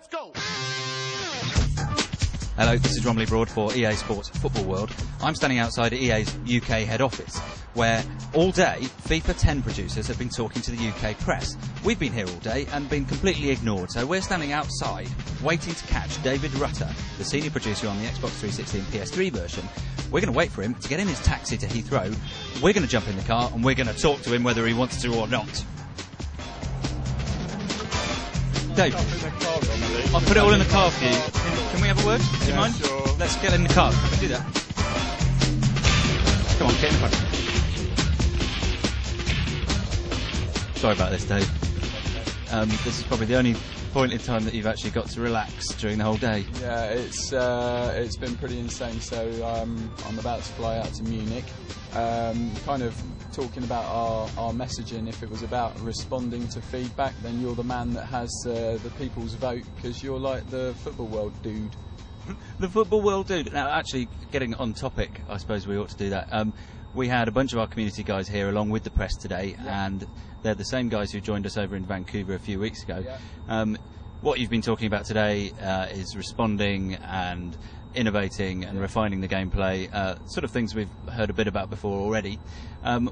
Let's go! Hello, this is Romley Broad for EA Sports Football World. I'm standing outside EA's UK head office, where all day FIFA 10 producers have been talking to the UK press. We've been here all day and been completely ignored, so we're standing outside waiting to catch David Rutter, the senior producer on the Xbox 360 and PS3 version. We're going to wait for him to get in his taxi to Heathrow. We're going to jump in the car and we're going to talk to him whether he wants to or not. Dave, I'll put it all in the car for you. Can we have a word? Do you mind? Sure. Let's get in the car. Can we do that? Come on, get in the car. Sorry about this, Dave. This is probably the only point in time that you've actually got to relax during the whole day. Yeah, it's been pretty insane. So I'm about to fly out to Munich. Kind of talking about our messaging. If it was about responding to feedback, then you're the man that has the people's vote, because you're like the football world dude. The football world dude. Now, actually, getting on topic, I suppose we ought to do that. We had a bunch of our community guys here along with the press today, and they're the same guys who joined us over in Vancouver a few weeks ago. What you've been talking about today is responding and innovating and refining the gameplay, sort of things we've heard a bit about before already.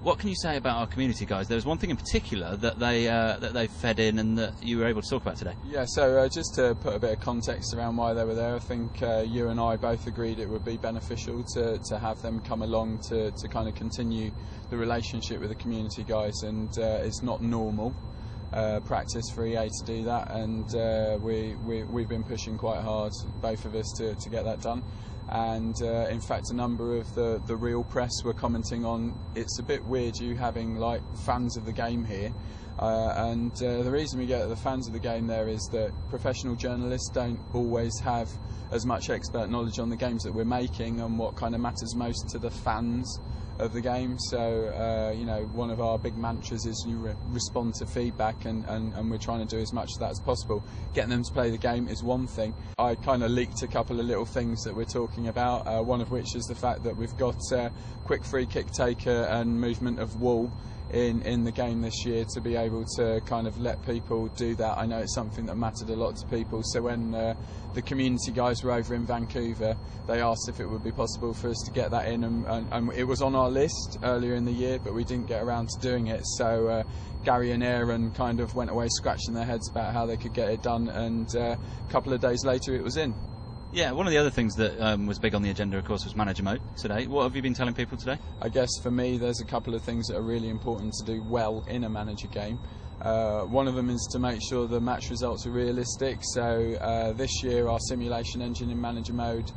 What can you say about our community guys? There was one thing in particular that they fed in and that you were able to talk about today. Yeah, so just to put a bit of context around why they were there, I think you and I both agreed it would be beneficial to have them come along to kind of continue the relationship with the community guys, and it's not normal practice for EA to do that, and we've been pushing quite hard, both of us, to get that done. And in fact, a number of the real press were commenting on, it's a bit weird you having like fans of the game here, and the reason we get the fans of the game there is that professional journalists don't always have as much expert knowledge on the games that we're making and what kind of matters most to the fans of the game. So you know, one of our big mantras is you respond to feedback, and we're trying to do as much of that as possible. Getting them to play the game is one thing. I kind of leaked a couple of little things that we're talking about, one of which is the fact that we've got quick free kick taker and movement of wall in the game this year, to be able to kind of let people do that. I know it's something that mattered a lot to people, so when the community guys were over in Vancouver, they asked if it would be possible for us to get that in, and it was on our list earlier in the year, but we didn't get around to doing it. So Gary and Aaron kind of went away scratching their heads about how they could get it done, and a couple of days later it was in. Yeah, one of the other things that was big on the agenda, of course, was Manager Mode today. What have you been telling people today? I guess for me, there's a couple of things that are really important to do well in a manager game. One of them is to make sure the match results are realistic. So this year, our simulation engine in Manager Mode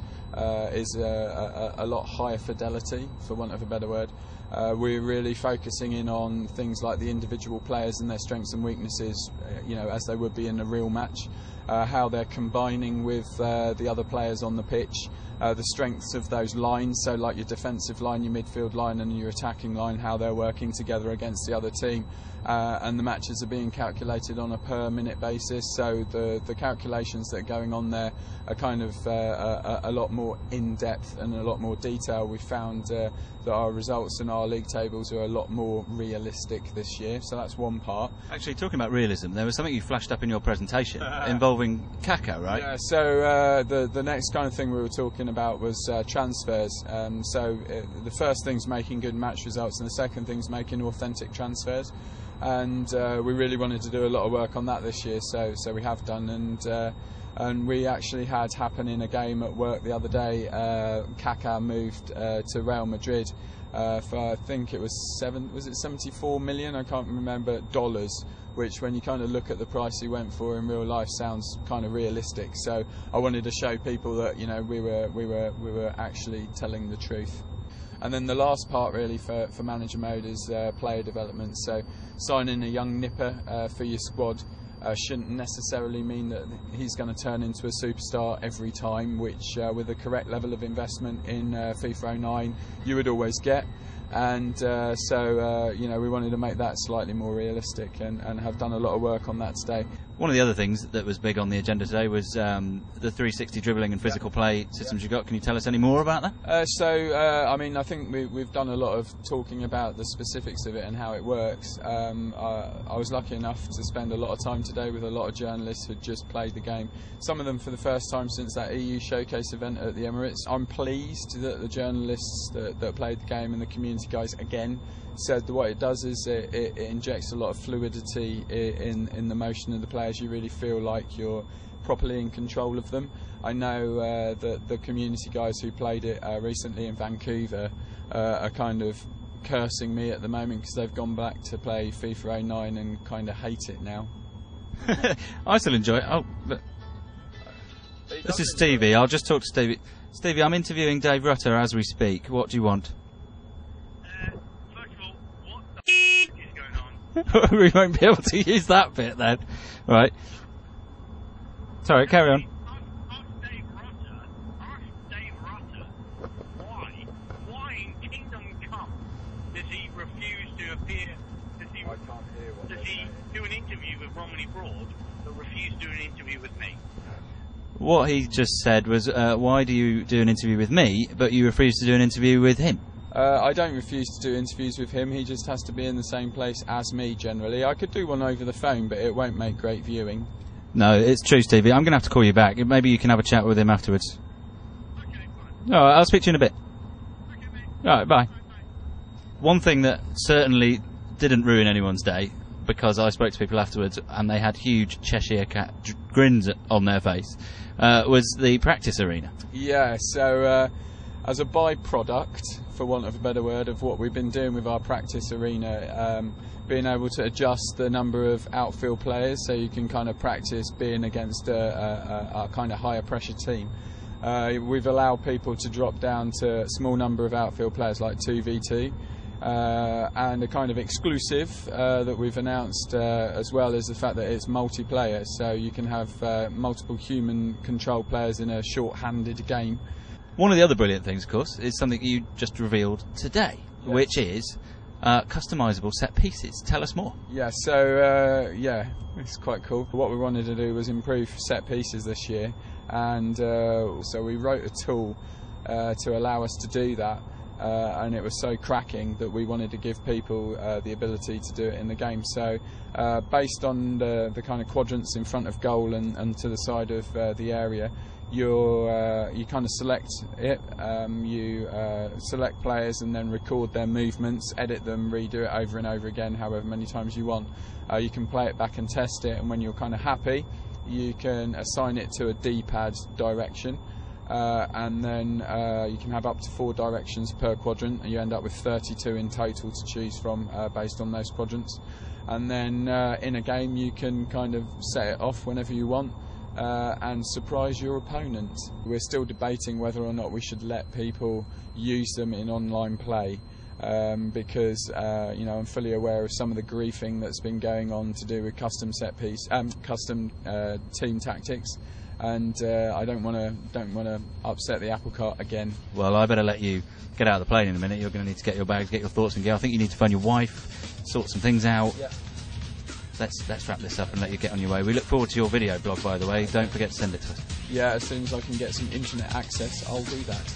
is a lot higher fidelity, for want of a better word. We're really focusing in on things like the individual players and their strengths and weaknesses, you know, as they would be in a real match. How they're combining with the other players on the pitch, the strengths of those lines, so like your defensive line, your midfield line and your attacking line, how they're working together against the other team, and the matches are being calculated on a per minute basis, so the calculations that are going on there are kind of a lot more in-depth and a lot more detail. We found that our results and our league tables are a lot more realistic this year, so that's one part. Actually, talking about realism, there was something you flashed up in your presentation involving Kaka, right? Yeah, so the next kind of thing we were talking about was transfers. So the first thing's making good match results, and the second thing's making authentic transfers. And we really wanted to do a lot of work on that this year, so we have done. And we actually had happen in a game at work the other day. Kaka moved to Real Madrid for, I think it was 74 million? I can't remember, dollars. Which, when you kind of look at the price he went for in real life, sounds kind of realistic. So I wanted to show people that, you know, we were actually telling the truth. And then the last part really for Manager Mode is player development. So signing a young nipper for your squad shouldn't necessarily mean that he's going to turn into a superstar every time, which with the correct level of investment in FIFA 09 you would always get. And you know, we wanted to make that slightly more realistic, and have done a lot of work on that today. One of the other things that was big on the agenda today was the 360 dribbling and physical play systems you got. Can you tell us any more about that? I mean, I think we've done a lot of talking about the specifics of it and how it works. I was lucky enough to spend a lot of time today with a lot of journalists who'd just played the game, some of them for the first time since that EU showcase event at the Emirates. I'm pleased that the journalists that played the game and the community guys again said that what it does is it injects a lot of fluidity in the motion of the players. You really feel like you're properly in control of them. I know that the community guys who played it recently in Vancouver are kind of cursing me at the moment because they've gone back to play FIFA 09 and kind of hate it now. I still enjoy it. Oh, but this is Stevie. I'll just talk to Stevie. Stevie, I'm interviewing Dave Rutter as we speak. What do you want? First of all, what the is going on? We won't be able to use that bit then. Right. Sorry, carry on. Ask Dave Rutter, why in Kingdom Come does he refuse to appear? Does he do an interview with Romney Broad, but refuse to do an interview with me? What he just said was, why do you do an interview with me, but you refuse to do an interview with him? I don't refuse to do interviews with him. He just has to be in the same place as me generally. I could do one over the phone, but it won't make great viewing. No, it's true, Stevie. I'm going to have to call you back. Maybe you can have a chat with him afterwards. Okay, fine. All right, I'll speak to you in a bit. Okay, mate. All right, bye. Bye. One thing that certainly didn't ruin anyone's day, because I spoke to people afterwards and they had huge Cheshire Cat grins on their face, was the practice arena. Yeah, so as a byproduct, for want of a better word, of what we've been doing with our practice arena, being able to adjust the number of outfield players so you can kind of practice being against a kind of higher pressure team. We've allowed people to drop down to a small number of outfield players, like 2v2, and a kind of exclusive that we've announced as well is the fact that it's multiplayer, so you can have multiple human control players in a short-handed game. One of the other brilliant things, of course, is something you just revealed today, which is customisable set pieces. Tell us more. Yeah, so it's quite cool. What we wanted to do was improve set pieces this year, and so we wrote a tool to allow us to do that, and it was so cracking that we wanted to give people the ability to do it in the game. So based on the kind of quadrants in front of goal and to the side of the area, you kind of select it, you select players and then record their movements, edit them, redo it over and over again however many times you want. You can play it back and test it, and when you're kind of happy you can assign it to a D-pad direction, and then you can have up to 4 directions per quadrant, and you end up with 32 in total to choose from based on those quadrants. And then in a game you can kind of set it off whenever you want and surprise your opponent. We're still debating whether or not we should let people use them in online play, because you know, I'm fully aware of some of the griefing that's been going on to do with custom set piece, custom team tactics, and I don't want to upset the apple cart again. Well, I better let you get out of the plane in a minute. You're going to need to get your bags, get your thoughts in gear. I think you need to phone your wife, sort some things out. Yeah. Let's wrap this up and let you get on your way. We look forward to your video blog, by the way. Don't forget to send it to us. Yeah, as soon as I can get some internet access, I'll do that.